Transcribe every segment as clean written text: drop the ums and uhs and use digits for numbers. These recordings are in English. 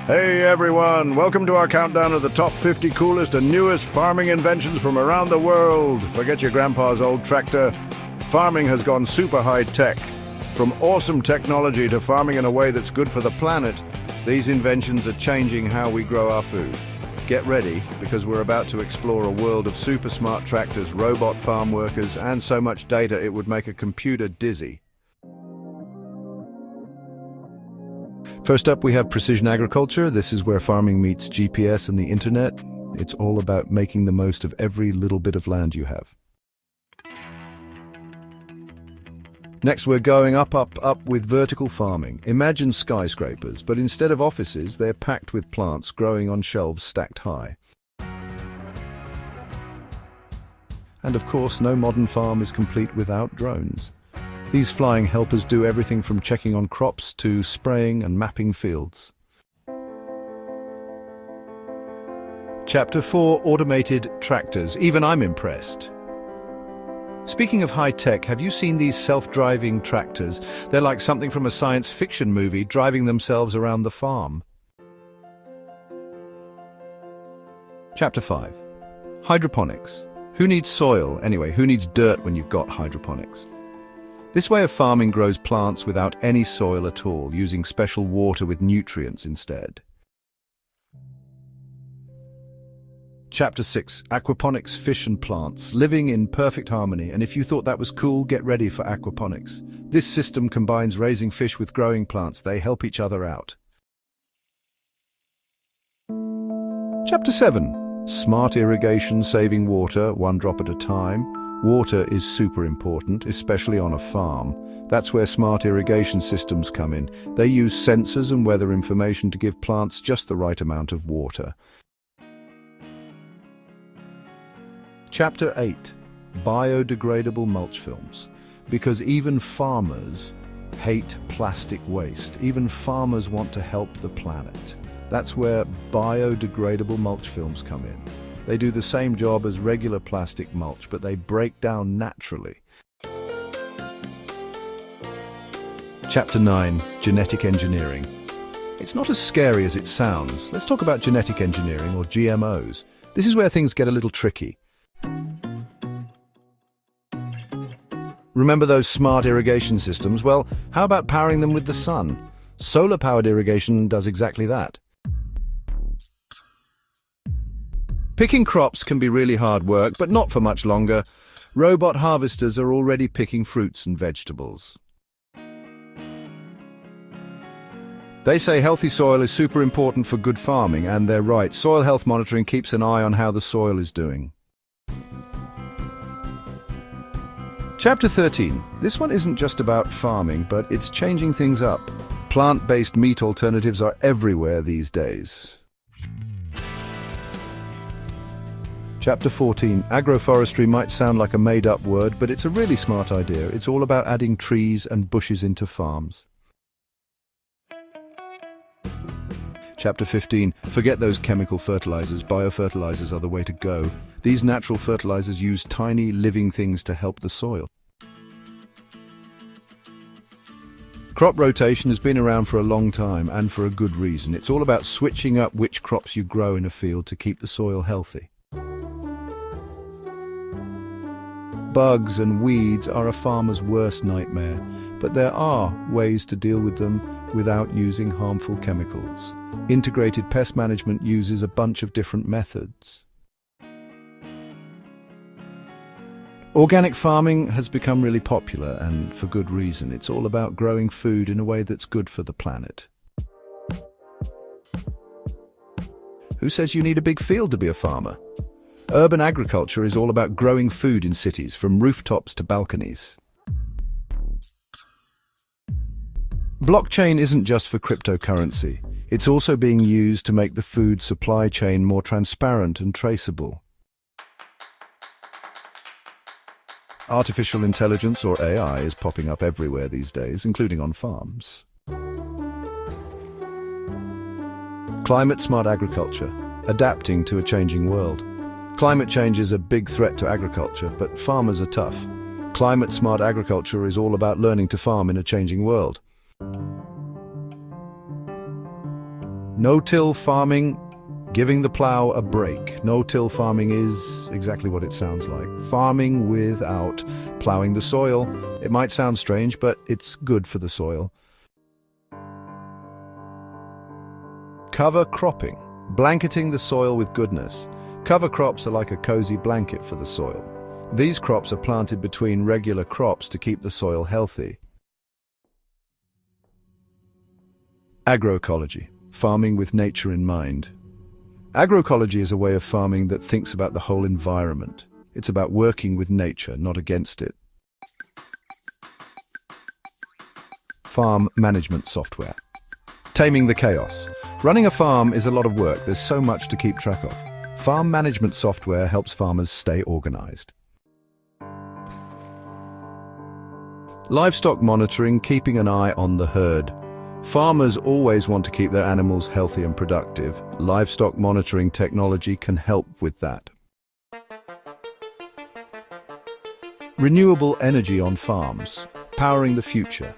Hey everyone, welcome to our countdown of the top 50 coolest and newest farming inventions from around the world. Forget your grandpa's old tractor. Farming has gone super high tech. From awesome technology to farming in a way that's good for the planet, these inventions are changing how we grow our food. Get ready, because we're about to explore a world of super smart tractors, robot farm workers, and so much data it would make a computer dizzy. First up, we have precision agriculture. This is where farming meets GPS and the internet. It's all about making the most of every little bit of land you have. Next, we're going up with vertical farming. Imagine skyscrapers, but instead of offices, they're packed with plants growing on shelves stacked high. And of course, no modern farm is complete without drones. These flying helpers do everything from checking on crops to spraying and mapping fields. Chapter 4, Automated Tractors. Even I'm impressed. Speaking of high-tech, have you seen these self-driving tractors? They're like something from a science fiction movie, driving themselves around the farm. Chapter 5, Hydroponics. Who needs soil? Anyway, who needs dirt when you've got hydroponics? This way of farming grows plants without any soil at all, using special water with nutrients instead. Chapter 6, Aquaponics, Fish and Plants, living in perfect harmony. And if you thought that was cool, get ready for aquaponics. This system combines raising fish with growing plants. They help each other out. Chapter 7, Smart irrigation, saving water, one drop at a time. Water is super important, especially on a farm. That's where smart irrigation systems come in. They use sensors and weather information to give plants just the right amount of water. Chapter 8, Biodegradable mulch films. Because even farmers hate plastic waste. Even farmers want to help the planet. That's where biodegradable mulch films come in. They do the same job as regular plastic mulch, but they break down naturally. Chapter 9, Genetic Engineering. It's not as scary as it sounds. Let's talk about genetic engineering, or GMOs. This is where things get a little tricky. Remember those smart irrigation systems? Well, how about powering them with the sun? Solar-powered irrigation does exactly that. Picking crops can be really hard work, but not for much longer. Robot harvesters are already picking fruits and vegetables. They say healthy soil is super important for good farming, and they're right. Soil health monitoring keeps an eye on how the soil is doing. Chapter 13. This one isn't just about farming, but it's changing things up. Plant-based meat alternatives are everywhere these days. Chapter 14, Agroforestry might sound like a made-up word, but it's a really smart idea. It's all about adding trees and bushes into farms. Chapter 15, forget those chemical fertilizers. Biofertilizers are the way to go. These natural fertilizers use tiny, living things to help the soil. Crop rotation has been around for a long time, and for a good reason. It's all about switching up which crops you grow in a field to keep the soil healthy. Bugs and weeds are a farmer's worst nightmare, but there are ways to deal with them without using harmful chemicals. Integrated pest management uses a bunch of different methods. Organic farming has become really popular, and for good reason. It's all about growing food in a way that's good for the planet. Who says you need a big field to be a farmer? Urban agriculture is all about growing food in cities, from rooftops to balconies. Blockchain isn't just for cryptocurrency. It's also being used to make the food supply chain more transparent and traceable. Artificial intelligence, or AI, is popping up everywhere these days, including on farms. Climate-smart agriculture, adapting to a changing world. Climate change is a big threat to agriculture, but farmers are tough. Climate-smart agriculture is all about learning to farm in a changing world. No-till farming, giving the plow a break. No-till farming is exactly what it sounds like. Farming without plowing the soil. It might sound strange, but it's good for the soil. Cover cropping, blanketing the soil with goodness. Cover crops are like a cozy blanket for the soil. These crops are planted between regular crops to keep the soil healthy. Agroecology, farming with nature in mind. Agroecology is a way of farming that thinks about the whole environment. It's about working with nature, not against it. Farm management software. Taming the chaos. Running a farm is a lot of work. There's so much to keep track of. Farm management software helps farmers stay organized. Livestock monitoring, keeping an eye on the herd. Farmers always want to keep their animals healthy and productive. Livestock monitoring technology can help with that. Renewable energy on farms, powering the future.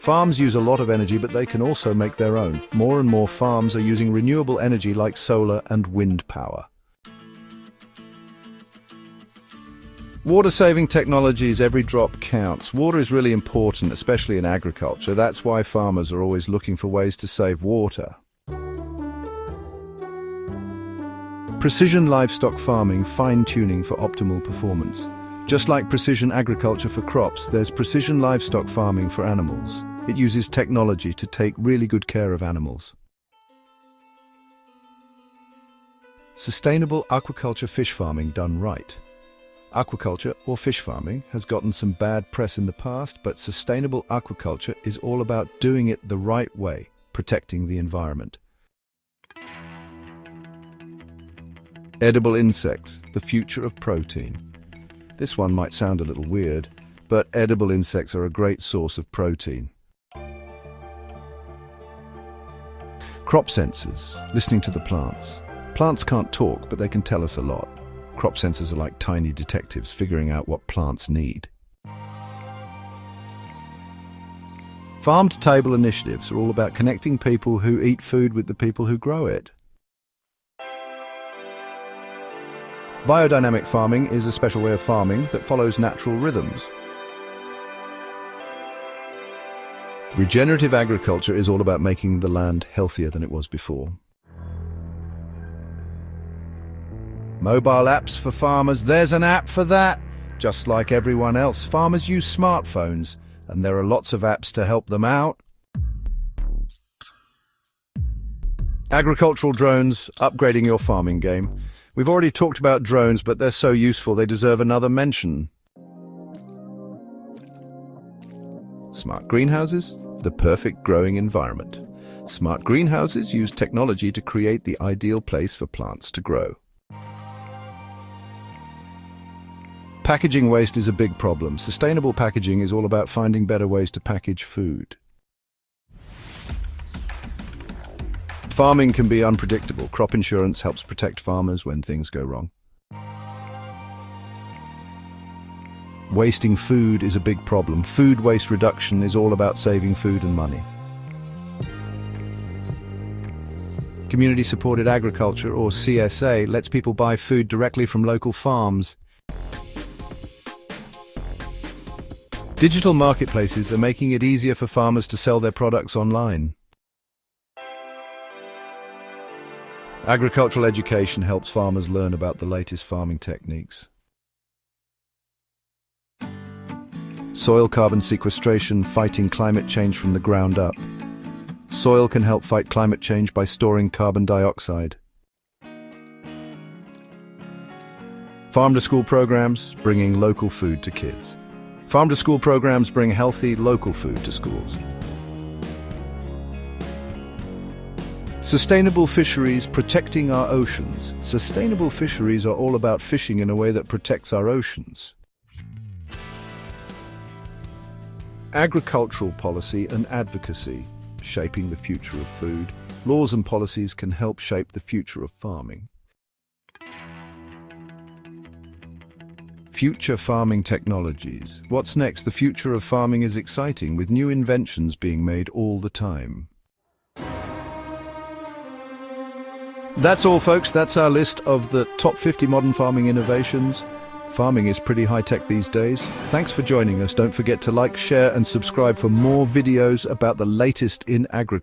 Farms use a lot of energy, but they can also make their own. More and more farms are using renewable energy like solar and wind power. Water-saving technologies, every drop counts. Water is really important, especially in agriculture. That's why farmers are always looking for ways to save water. Precision livestock farming, fine-tuning for optimal performance. Just like precision agriculture for crops, there's precision livestock farming for animals. It uses technology to take really good care of animals. Sustainable aquaculture fish farming done right. Aquaculture, or fish farming, has gotten some bad press in the past, but sustainable aquaculture is all about doing it the right way, protecting the environment. Edible insects, the future of protein. This one might sound a little weird, but edible insects are a great source of protein. Crop sensors, listening to the plants. Plants can't talk, but they can tell us a lot. Crop sensors are like tiny detectives figuring out what plants need. Farm-to-table initiatives are all about connecting people who eat food with the people who grow it. Biodynamic farming is a special way of farming that follows natural rhythms. Regenerative agriculture is all about making the land healthier than it was before. Mobile apps for farmers, there's an app for that. Just like everyone else, farmers use smartphones, and there are lots of apps to help them out. Agricultural drones, upgrading your farming game. We've already talked about drones, but they're so useful they deserve another mention. Smart greenhouses, the perfect growing environment. Smart greenhouses use technology to create the ideal place for plants to grow. Packaging waste is a big problem. Sustainable packaging is all about finding better ways to package food. Farming can be unpredictable. Crop insurance helps protect farmers when things go wrong. Wasting food is a big problem. Food waste reduction is all about saving food and money. Community-supported agriculture, or CSA, lets people buy food directly from local farms. Digital marketplaces are making it easier for farmers to sell their products online. Agricultural education helps farmers learn about the latest farming techniques. Soil carbon sequestration, fighting climate change from the ground up. Soil can help fight climate change by storing carbon dioxide. Farm-to-school programs, bringing local food to kids. Farm-to-school programs bring healthy, local food to schools. Sustainable fisheries, protecting our oceans. Sustainable fisheries are all about fishing in a way that protects our oceans. Agricultural policy and advocacy, shaping the future of food. Laws and policies can help shape the future of farming. Future farming technologies. What's next? The future of farming is exciting, with new inventions being made all the time. That's all, folks. That's our list of the top 50 modern farming innovations. Farming is pretty high-tech these days. Thanks for joining us. Don't forget to like, share and subscribe for more videos about the latest in agriculture.